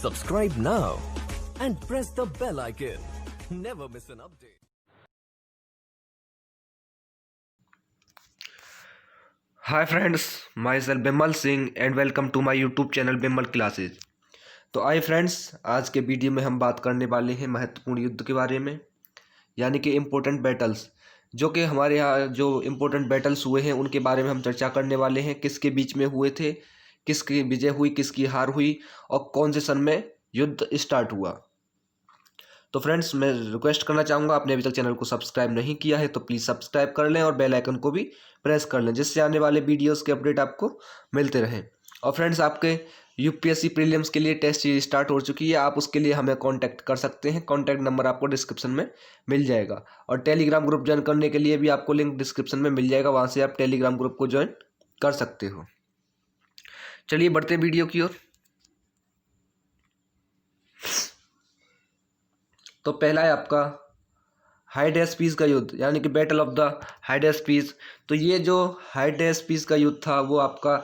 Subscribe now and press the bell icon. Never miss an update. Hi friends, my self Bimal Singh and welcome to my YouTube channel Bimal classes. तो आइए friends, आज के video में हम बात करने वाले हैं महत्वपूर्ण युद्ध के बारे में, यानी कि इम्पोर्टेंट बैटल्स। जो कि हमारे यहाँ जो इम्पोर्टेंट बैटल्स हुए हैं उनके बारे में हम चर्चा करने वाले हैं। किसके बीच में हुए थे, किसकी विजय हुई, किसकी हार हुई और कौन से सन में युद्ध स्टार्ट हुआ। तो फ्रेंड्स, मैं रिक्वेस्ट करना चाहूँगा, आपने अभी तक चैनल को सब्सक्राइब नहीं किया है तो प्लीज़ सब्सक्राइब कर लें और बेल आइकन को भी प्रेस कर लें, जिससे आने वाले वीडियोस के अपडेट आपको मिलते रहें। और फ्रेंड्स, आपके यूपीएससी प्रीलिम्स के लिए टेस्ट सीरीज स्टार्ट हो चुकी है। आप उसके लिए हमें कांटेक्ट कर सकते हैं। कांटेक्ट नंबर आपको डिस्क्रिप्शन में मिल जाएगा और टेलीग्राम ग्रुप ज्वाइन करने के लिए भी आपको लिंक डिस्क्रिप्शन में मिल जाएगा। वहाँ से आप टेलीग्राम ग्रुप को ज्वाइन कर सकते हो। चलिए बढ़ते हैं वीडियो की ओर। तो पहला है आपका हाइडेस्पीस का युद्ध, यानी कि बैटल ऑफ द हाइडेस्पीस। तो ये जो हाइडेस्पीस का युद्ध था वो आपका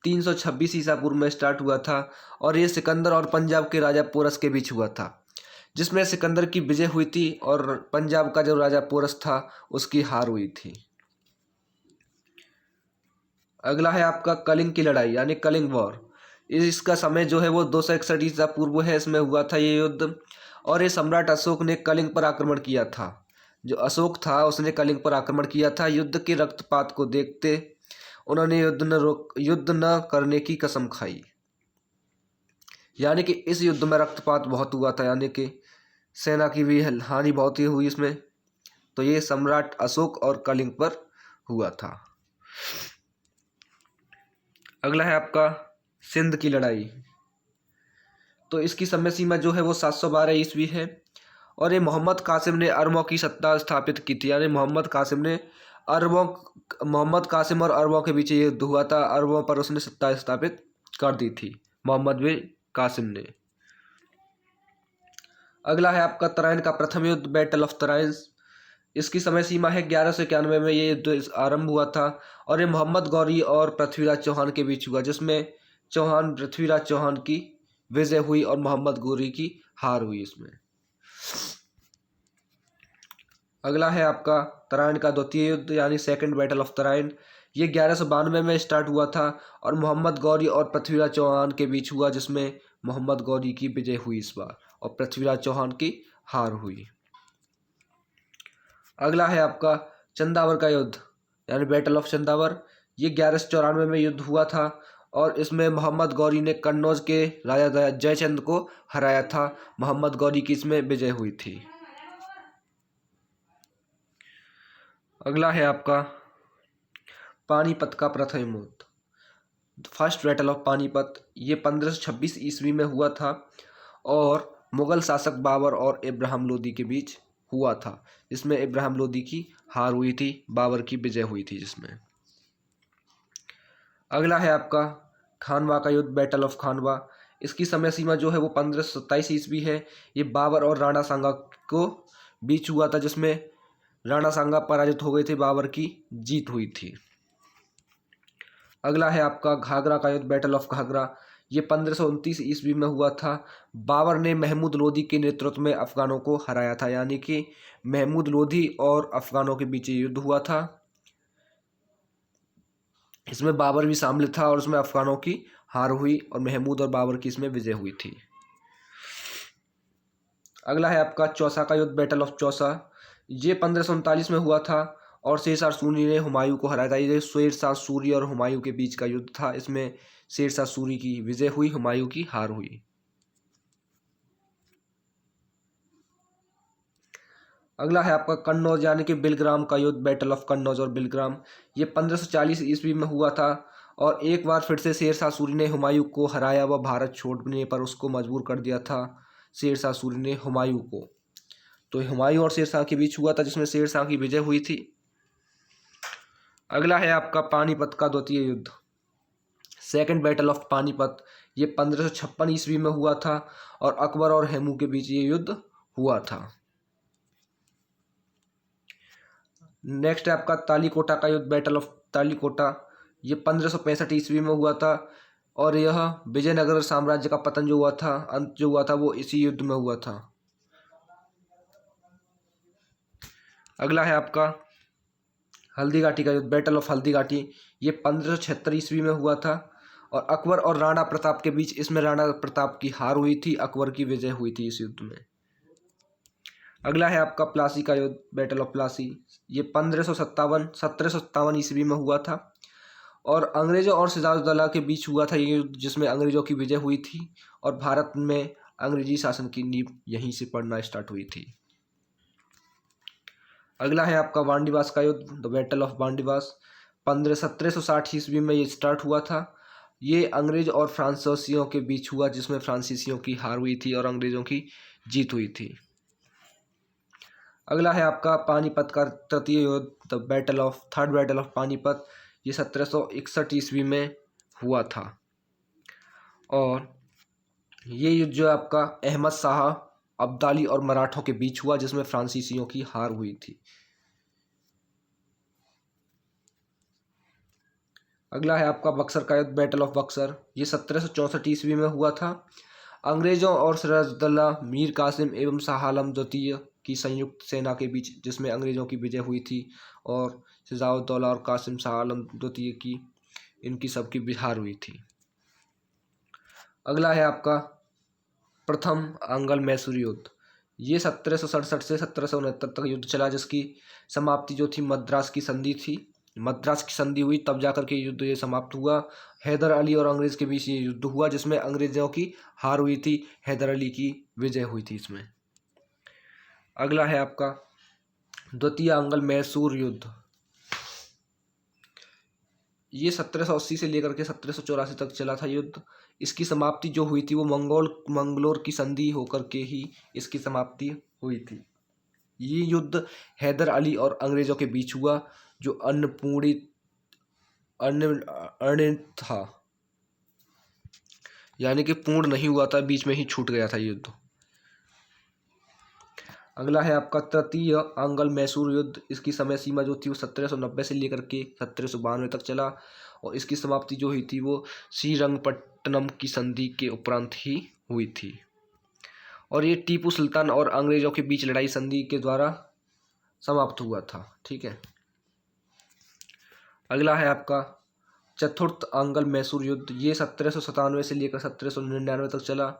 326 ईसा पूर्व में स्टार्ट हुआ था और ये सिकंदर और पंजाब के राजा पोरस के बीच हुआ था, जिसमें सिकंदर की विजय हुई थी और पंजाब का जो राजा पोरस था उसकी हार हुई थी। अगला है आपका कलिंग की लड़ाई, यानी कलिंग वॉर। इसका समय जो है वो 261 ईसा पूर्व है, इसमें हुआ था ये युद्ध। और ये सम्राट अशोक ने कलिंग पर आक्रमण किया था। जो अशोक था उसने कलिंग पर आक्रमण किया था। युद्ध के रक्तपात को देखते उन्होंने युद्ध न करने की कसम खाई, यानी कि इस युद्ध में रक्तपात बहुत हुआ था, यानी कि सेना की भी हानि बहुत ही हुई इसमें। तो ये सम्राट अशोक और कलिंग पर हुआ था। अगला है आपका सिंध की लड़ाई। तो इसकी समय सीमा जो है वो 712 ईस्वी है और ये मोहम्मद कासिम ने अरबों की सत्ता स्थापित की थी, यानी मोहम्मद कासिम और अरबों के बीच ये युद्ध हुआ था। अरबों पर उसने सत्ता स्थापित कर दी थी मोहम्मद बिन कासिम ने। अगला है आपका तराइन का प्रथम युद्ध, बैटल ऑफ तराइन। इसकी समय सीमा है 1191 में ये युद्ध आरंभ हुआ था और ये मोहम्मद गौरी और पृथ्वीराज चौहान के बीच हुआ, जिसमें पृथ्वीराज चौहान की विजय हुई और मोहम्मद गौरी की हार हुई इसमें। अगला है आपका तराइन का द्वितीय युद्ध, यानी सेकंड बैटल ऑफ तराइन। ये 1192 में स्टार्ट हुआ था और मोहम्मद गौरी और पृथ्वीराज चौहान के बीच हुआ, जिसमें मोहम्मद गौरी की विजय हुई इस बार और पृथ्वीराज चौहान की हार हुई। अगला है आपका चंदावर का युद्ध, यानी बैटल ऑफ चंदावर। ये 1194 में युद्ध हुआ था और इसमें मोहम्मद गौरी ने कन्नौज के राजा जयचंद को हराया था। मोहम्मद गौरी की इसमें विजय हुई थी। अगला है आपका पानीपत का प्रथम युद्ध, फर्स्ट बैटल ऑफ पानीपत। ये 1526 ईस्वी में हुआ था और मुगल शासक बाबर और इब्राहिम लोदी के बीच हुआ था, जिसमें इब्राहिम लोदी की हार हुई थी, बाबर की विजय हुई थी जिसमें। अगला है आपका खानवा का युद्ध, बैटल ऑफ खानवा। इसकी समय सीमा जो है वो 1527 ईस्वी है। ये बाबर और राणा सांगा को बीच हुआ था, जिसमें राणा सांगा पराजित हो गए थे, बाबर की जीत हुई थी। अगला है आपका घाघरा का युद्ध, बैटल ऑफ घाघरा। ये 1529 ईस्वी में हुआ था। बाबर ने महमूद लोदी के नेतृत्व में अफगानों को हराया था, यानी कि महमूद लोदी और अफगानों के बीच युद्ध हुआ था। इसमें बाबर भी शामिल था और उसमें अफगानों की हार हुई और महमूद और बाबर की इसमें विजय हुई थी। अगला है आपका चौसा का युद्ध, बैटल ऑफ चौसा। ये 1539 में हुआ था और शेरशाह सूरी ने हुमायूं को हराया था। ये शेरशाह सूरी और हुमायूं के बीच का युद्ध था। इसमें शेरशाह सूरी की विजय हुई, हुमायूं की हार हुई। अगला है आपका कन्नौज, यानी कि बिलग्राम का युद्ध, बैटल ऑफ कन्नौज और बिलग्राम। ये 1540 ईस्वी में हुआ था और एक बार फिर से शेरशाह सूरी ने हुमायूं को हराया व भारत छोड़ने पर उसको मजबूर कर दिया था शेरशाह सूरी ने हुमायूं को। तो हुमायूं और शेरशाह के बीच हुआ था, जिसमें शेरशाह की विजय हुई थी। अगला है आपका पानीपत का द्वितीय युद्ध, सेकंड बैटल ऑफ पानीपत। ये 1556 ईस्वी में हुआ था और अकबर और हेमू के बीच ये युद्ध हुआ था। नेक्स्ट है आपका तालीकोटा का युद्ध, बैटल ऑफ तालीकोटा। ये 1565 ईस्वी में हुआ था। और यह विजयनगर साम्राज्य का पतन जो हुआ था, अंत जो हुआ था, वो इसी युद्ध में हुआ था। अगला है आपका हल्दी घाटी का युद्ध, बैटल ऑफ हल्दी घाटी। ये 1576 ईस्वी में हुआ था और अकबर और राणा प्रताप के बीच इसमें राणा प्रताप की हार हुई थी, अकबर की विजय हुई थी इस युद्ध में। अगला है आपका प्लासी का युद्ध, बैटल ऑफ प्लासी। ये 1757 ईस्वी में हुआ था और अंग्रेजों और सिराजुद्दौला के बीच हुआ था ये युद्ध, जिसमें अंग्रेजों की विजय हुई थी और भारत में अंग्रेजी शासन की नींव यहीं से पड़ना स्टार्ट हुई थी। अगला है आपका वांडीवास का युद्ध, द बैटल ऑफ वांडीवास। 1760 ईस्वी में ये स्टार्ट हुआ था। ये अंग्रेज और फ्रांसीसियों के बीच हुआ, जिसमें फ्रांसीसियों की हार हुई थी और अंग्रेजों की जीत हुई थी। अगला है आपका पानीपत का तृतीय युद्ध, the battle of third battle of Panipat. ये 1761 ईस्वी में हुआ था और ये युद्ध जो है आपका अहमद शाह, अब्दाली और मराठों के बीच हुआ, जिसमें फ्रांसीसियों की हार हुई थी। अगला है आपका बक्सर का युद्ध, बैटल ऑफ बक्सर। ये 1764 ईस्वी में हुआ था। अंग्रेजों और सिराजुद्दौला, मीर कासिम एवं शाह आलम द्वितीय की संयुक्त सेना के बीच, जिसमें अंग्रेजों की विजय हुई थी और सिराजुद्दौला और कासिम शाह आलम द्वितीय की इनकी सबकी हार हुई थी। अगला है आपका प्रथम अंगल मैसूर युद्ध। ये 1767 से 1769 तक युद्ध चला, जिसकी समाप्ति जो थी मद्रास की संधि थी। मद्रास की संधि हुई तब जाकर के युद्ध ये समाप्त हुआ। हैदर अली और अंग्रेज के बीच ये युद्ध हुआ, जिसमें अंग्रेजों की हार हुई थी, हैदर अली की विजय हुई थी इसमें। अगला है आपका द्वितीय अंगल मैसूर युद्ध। ये 1780 से लेकर के 1784 तक चला था युद्ध। इसकी समाप्ति जो हुई थी वो मंगलोर की संधि होकर के ही इसकी समाप्ति हुई थी। ये युद्ध हैदर अली और अंग्रेजों के बीच हुआ, जो अनिर्णित था, यानी कि पूर्ण नहीं हुआ था, बीच में ही छूट गया था युद्ध। अगला है आपका तृतीय अंगल मैसूर युद्ध। इसकी समय सीमा जो थी वो 1790 से लेकर के 1792 तक चला और इसकी समाप्ति जो हुई थी वो श्रीरंगपट्टनम की संधि के उपरांत ही हुई थी और ये टीपू सुल्तान और अंग्रेजों के बीच लड़ाई संधि के द्वारा समाप्त हुआ था। ठीक है। अगला है आपका चतुर्थ अंगल मैसूर युद्ध। ये 1797 से लेकर 1799 तक चला।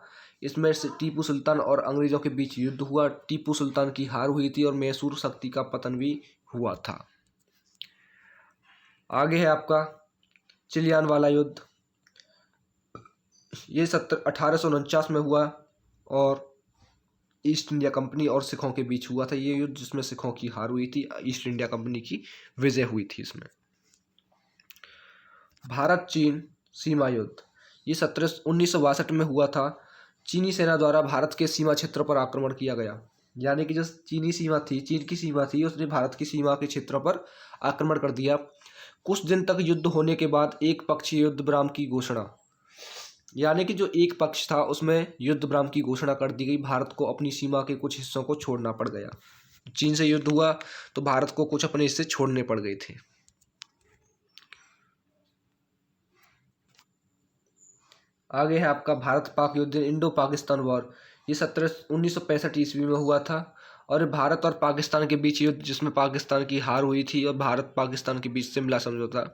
इसमें से टीपू सुल्तान और अंग्रेजों के बीच युद्ध हुआ। टीपू सुल्तान की हार हुई थी और मैसूर शक्ति का पतन भी हुआ था। आगे है आपका चिलियान वाला युद्ध। ये 1849 में हुआ और ईस्ट इंडिया कंपनी और सिखों के बीच हुआ था ये युद्ध, जिसमें सिखों की हार हुई थी, ईस्ट इंडिया कंपनी की विजय हुई थी इसमें। भारत चीन सीमा युद्ध। ये 1962 में हुआ था। चीनी सेना द्वारा भारत के सीमा क्षेत्र पर आक्रमण किया गया, यानी कि जो चीनी सीमा थी, चीन की सीमा थी, उसने भारत की सीमा के क्षेत्र पर आक्रमण कर दिया। कुछ दिन तक युद्ध होने के बाद एक पक्षीय युद्ध विराम की घोषणा, यानी कि जो एक पक्ष था उसमें युद्ध विराम की घोषणा कर दी गई। भारत को अपनी सीमा के कुछ हिस्सों को छोड़ना पड़ गया। चीन से युद्ध हुआ तो भारत को कुछ अपने हिस्से छोड़ने पड़ गए थे। आगे है आपका भारत पाक युद्ध, इंडो पाकिस्तान वॉर। ये 1965 ईस्वी में हुआ था और भारत और पाकिस्तान के बीच युद्ध, जिसमें पाकिस्तान की हार हुई थी और भारत पाकिस्तान के बीच शिमला समझौता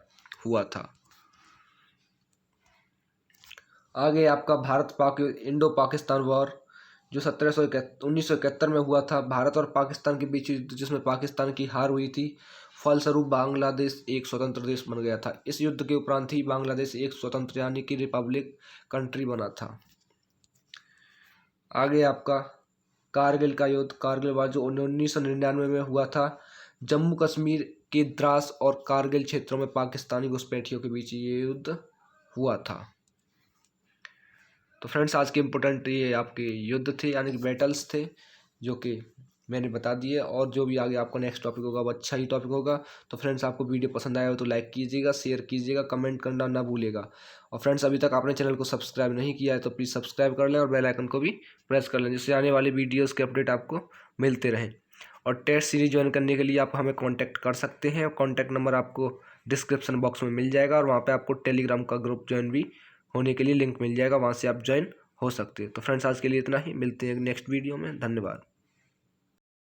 हुआ था। आगे आपका भारत पाक इंडो पाकिस्तान वॉर, जो 1971 में हुआ था। भारत और पाकिस्तान के बीच युद्ध, जिसमें पाकिस्तान की हार हुई थी, फलस्वरूप बांग्लादेश एक स्वतंत्र देश बन गया था। इस युद्ध के उपरांत ही बांग्लादेश एक स्वतंत्र यानी कि रिपब्लिक कंट्री बना था। आगे आपका कारगिल का युद्ध, कारगिल वार, जो 1999 में हुआ था। जम्मू कश्मीर के द्रास और कारगिल क्षेत्रों में पाकिस्तानी घुसपैठियों के बीच ये युद्ध हुआ था। तो फ्रेंड्स, आज के इम्पोर्टेंट ये आपके युद्ध थे, यानी कि बैटल्स थे, जो कि मैंने बता दिए। और जो भी आगे आपका नेक्स्ट टॉपिक होगा वो अच्छा ही टॉपिक होगा। तो फ्रेंड्स, आपको वीडियो पसंद आया हो तो लाइक कीजिएगा, शेयर कीजिएगा, कमेंट करना ना भूलिएगा। और फ्रेंड्स, अभी तक आपने चैनल को सब्सक्राइब नहीं किया है तो प्लीज़ सब्सक्राइब कर लें और बेल आइकन को भी प्रेस कर लें, जिससे आने वाली वीडियोज़ के अपडेट आपको मिलते रहें। और टेस्ट सीरीज ज्वाइन करने के लिए आप हमें कॉन्टैक्ट कर सकते हैं और कॉन्टैक्ट नंबर आपको डिस्क्रिप्शन बॉक्स में मिल जाएगा और वहाँ पर आपको टेलीग्राम का ग्रुप ज्वाइन भी होने के लिए लिंक मिल जाएगा, वहाँ से आप ज्वाइन हो सकते हैं। तो फ्रेंड्स आज के लिए इतना ही, मिलते हैं नेक्स्ट वीडियो में। धन्यवाद।